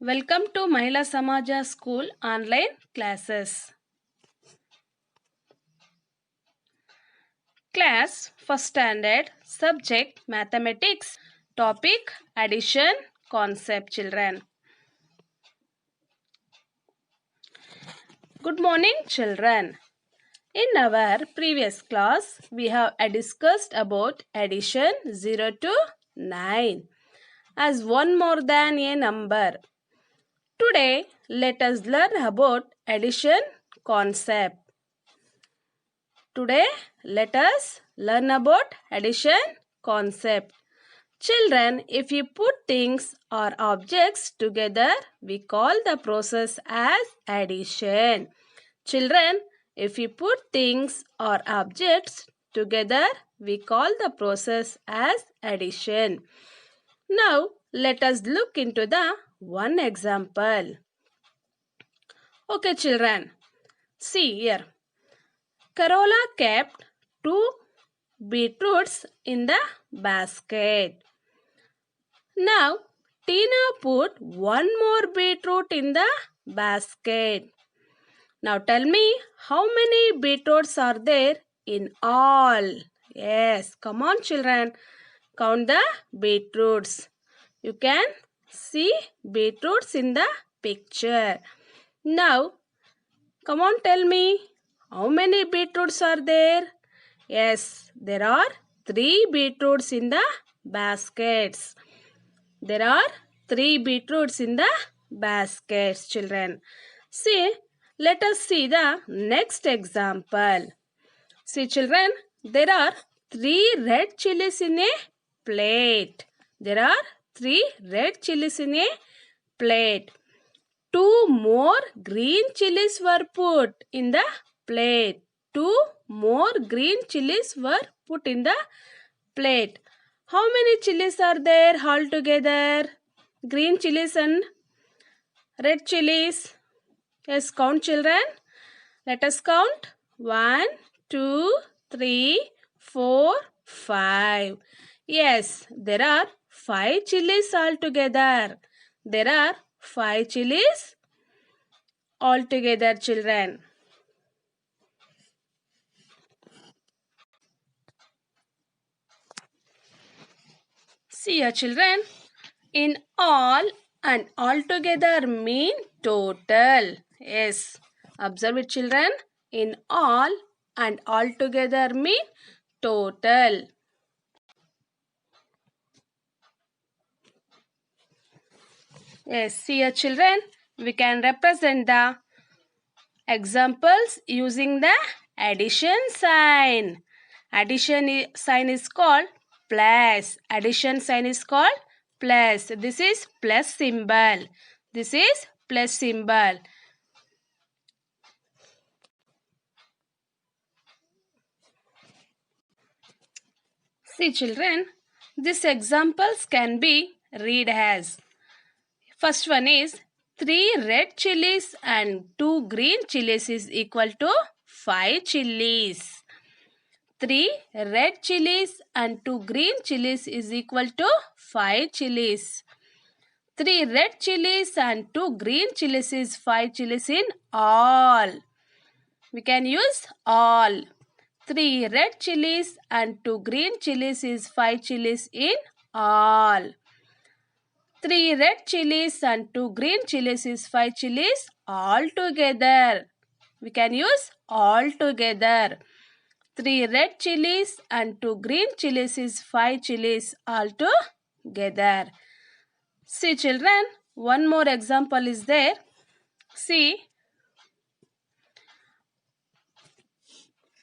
Welcome to Mahila Samaja School online classes. Class first standard, subject mathematics, topic addition concept. Children, good morning children. In our previous class we have discussed about addition 0 to 9 as one more than a number. Today let us learn about addition concept. Today, let us learn about addition concept. Children, if you put things or objects together, we call the process as addition. Children, if you put things or objects together, we call the process as addition. Now, let us look into the one example. Okay, children, see here. Carola kept 2 beetroots in the basket. Now, Tina put 1 more beetroot in the basket. Now, tell me how many beetroots are there in all? Yes, come on children. Count the beetroots. You can see beetroots in the picture. Now, come on, tell me. How many beetroots are there? Yes, there are 3 beetroots in the baskets. There are 3 beetroots in the baskets, children. See, let us see the next example. See, children, there are 3 red chilies in a plate. There are 3 red chilies in a plate. 2 more green chilies were put in the plate. 2 more green chilies were put in the plate. How many chilies are there altogether? Green chilies and red chilies. Yes, count children. Let us count. 1, 2, 3, 4, 5. Yes, there are 5 chilies altogether. There are 5 chilies altogether, children. See here, children. In all and altogether mean total. Yes. Observe it, children. In all and altogether mean total. Yes. See here, children. We can represent the examples using the addition sign. Addition sign is called plus. Addition sign is called plus. This is plus symbol. This is plus symbol. See children, these examples can be read as. First one is 3 red chilies and 2 green chilies is equal to 5 chilies. 3 red chilies and 2 green chilies is equal to 5 chilies. 3 red chilies and 2 green chilies is 5 chilies in all. We can use all. 3 red chilies and 2 green chilies is 5 chilies in all. 3 red chilies and 2 green chilies is 5 chilies all together. We can use all together. 3 red chilies and 2 green chilies is 5 chilies all together. See children, one more example is there. See,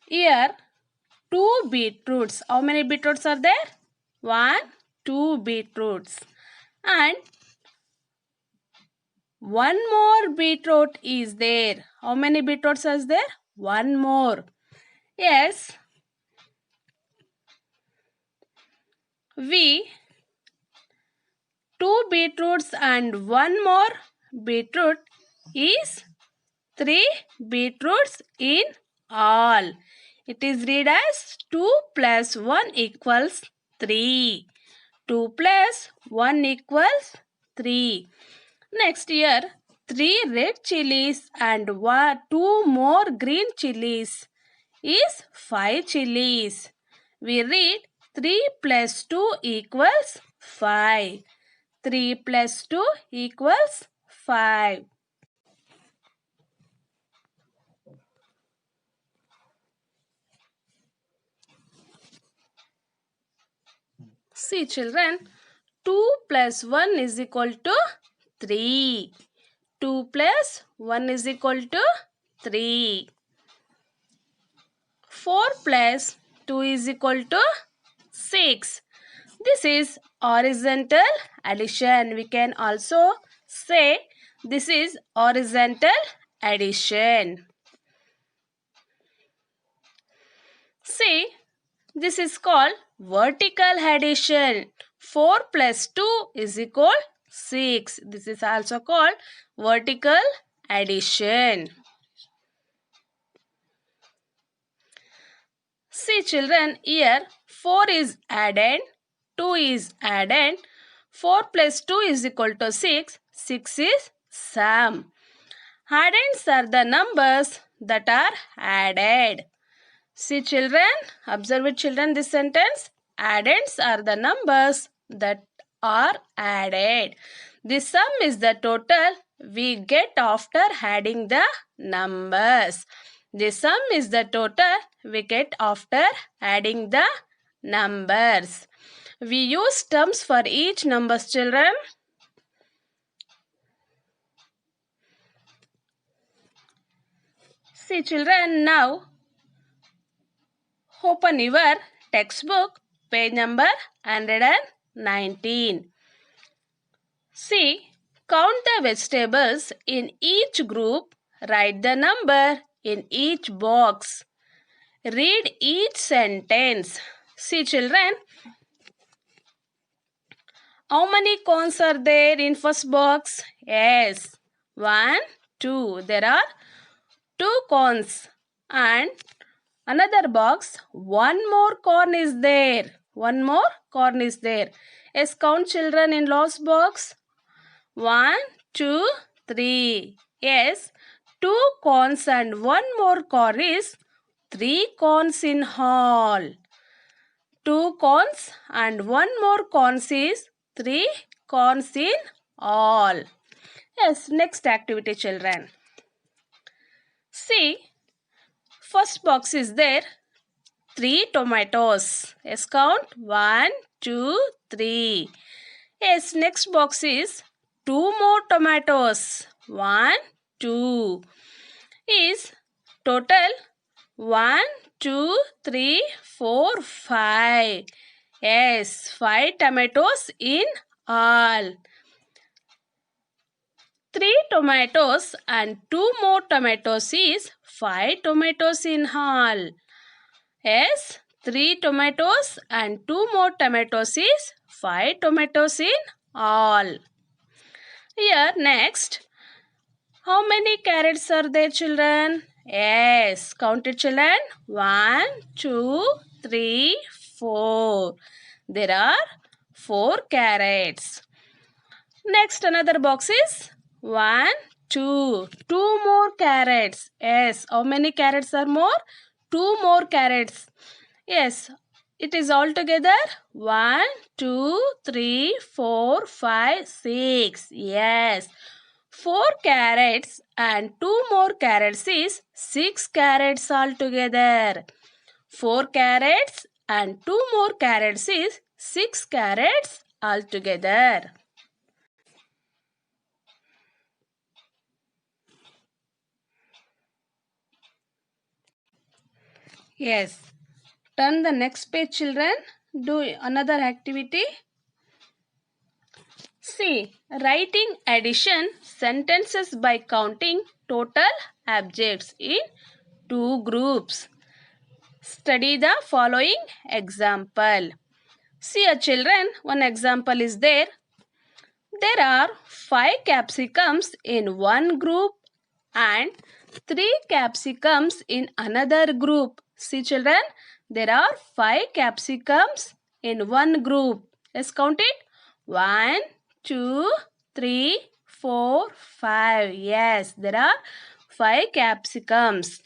here 2 beetroots. How many beetroots are there? 1, 2 beetroots. And 1 more beetroot is there. How many beetroots is there? 1 more. Yes. We 2 beetroots and 1 more beetroot is 3 beetroots in all. It is read as 2 plus 1 equals 3. 2 plus 1 equals 3. Next here, 3 red chilies and 2 more green chilies is 5 chilies. We read 3 plus 2 equals 5. 3 plus 2 equals 5. See children, 2 plus 1 is equal to 3. 2 plus 1 is equal to 3. 4 plus 2 is equal to 6. This is horizontal addition. We can also say this is horizontal addition. See, this is called vertical addition. 4 plus 2 is equal 6. This is also called vertical addition. See children, here 4 is added, 2 is added, 4 plus 2 is equal to 6, 6 is sum. Addends are the numbers that are added. See children, observe it children this sentence. Addends are the numbers that are added. The sum is the total we get after adding the numbers. The sum is the total we get after adding the numbers. We use terms for each numbers children. See children, now open your textbook, page number 119. See, count the vegetables in each group. Write the number in each box. Read each sentence. See children, how many cones are there in first box? Yes, 1, 2. There are 2 cones. And another box, one more corn is there. One more corn is there. Yes, count children in last box. 1, 2, 3. Yes, 2 corns and one more corn is 3 corns in all. 2 corns and one more corns is 3 corns in all. Yes, next activity children. See, first box is there 3 tomatoes. Yes, count 1, 2, 3. Yes, next box is 2 more tomatoes. 1, 2. Is total 1, 2, 3, 4, 5. Yes, 5 tomatoes in all. 3 tomatoes and 2 more tomatoes is 5 tomatoes in all. Yes, 3 tomatoes and 2 more tomatoes is 5 tomatoes in all. Here next, how many carrots are there children? Yes, count it children. 1, 2, 3, 4. There are 4 carrots. Next another box is 1, 2. 2 more carrots. Yes, how many carrots are more? 2 more carrots. Yes, it is altogether 1, 2, 3, 4, 5, 6. Yes, 4 carrots and 2 more carrots is 6 carrots altogether. 4 carrots and 2 more carrots is 6 carrots altogether. Yes. Turn the next page children. Do another activity. See, writing addition sentences by counting total objects in 2 groups. Study the following example. See children, one example is there. There are 5 capsicums in one group and 3 capsicums in another group. See children, there are 5 capsicums in one group. Let's count it. 1, 2, 3, 4, 5. Yes, there are 5 capsicums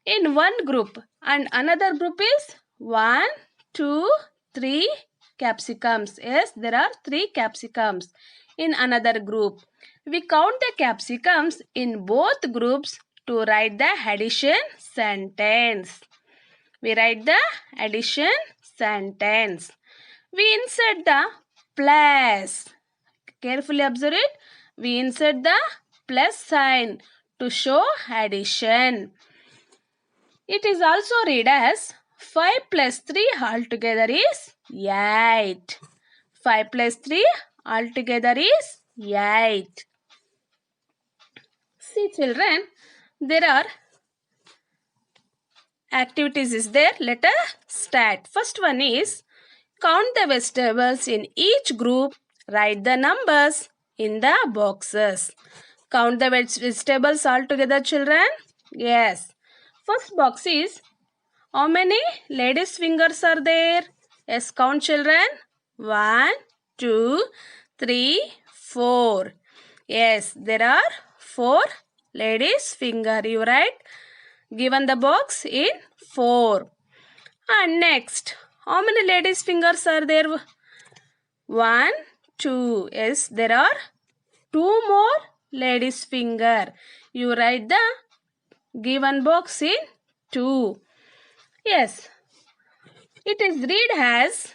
in one group, and another group is 1, 2, 3 capsicums. Yes, there are 3 capsicums in another group. We count the capsicums in both groups to write the addition sentence. We write the addition sentence. We insert the plus. Carefully observe it. We insert the plus sign to show addition. It is also read as 5 plus 3 altogether is 8. 5 plus 3 altogether is 8. See children, there are activities is there. Let us start. First one is count the vegetables in each group. Write the numbers in the boxes. Count the vegetables all together, children. Yes. First box is how many ladies' fingers are there? Yes, count children. 1, 2, 3, 4. Yes, there are 4 ladies' finger. You write given the box in 4. And next, how many ladies' fingers are there? 1, 2. Yes, there are 2 more ladies' finger. You write the given box in 2. Yes, it is read as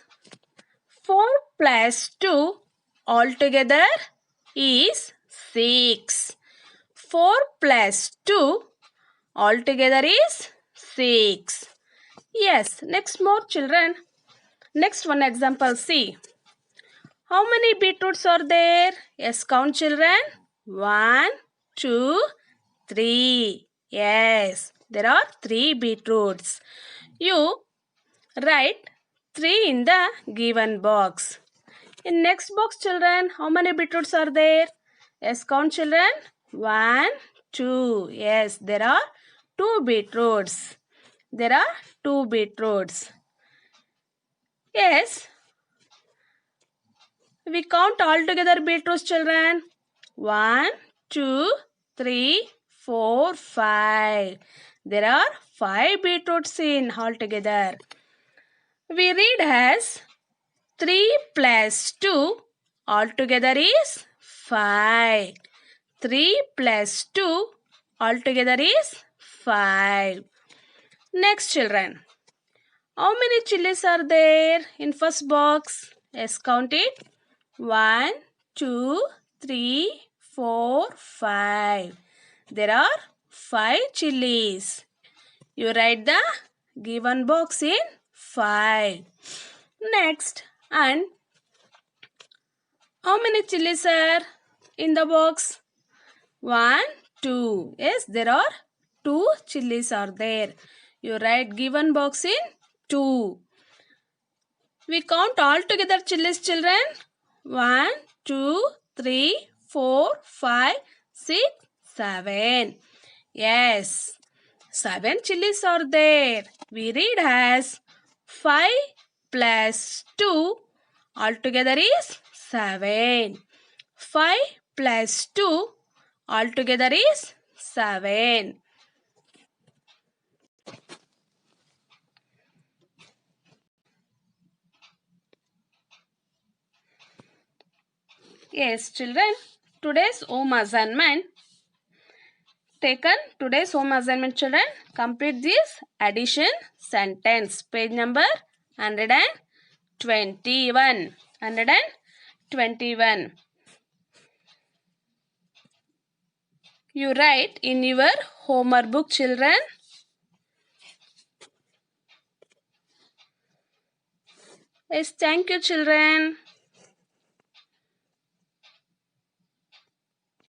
4 plus 2 altogether is 6. 4 plus 2 altogether is 6. Yes, next more children. Next one example see. How many beetroots are there? Yes, count children. 1, 2, 3. Yes, there are 3 beetroots. You write 3 in the given box. In next box children, how many beetroots are there? Yes, count children. 1, 2. Yes, there are 2 beetroots. There are 2 beetroots. Yes, we count all together beetroots children. 1, 2, 3, 4, 5. There are 5 beetroots in altogether. We read as 3 plus 2 altogether is 5. 3 plus 2 altogether is 5. Next children, how many chilies are there in first box? Yes, count it. 1, 2, 3, 4, 5. There are 5 chilies. You write the given box in 5. Next, and how many chilies are in the box? 1, 2. Yes, there are 2 chilies are there. You write given box in 2. We count all together chilies children. 1, 2, 3, 4, 5, 6, 7. Yes, 7 chilies are there. We read as 5 plus 2 altogether is 7. 5 plus 2 altogether is 7. Yes, children, today's home assignment children. Complete this addition sentence. Page number 121. 121. You write in your homework book children. Yes, thank you children.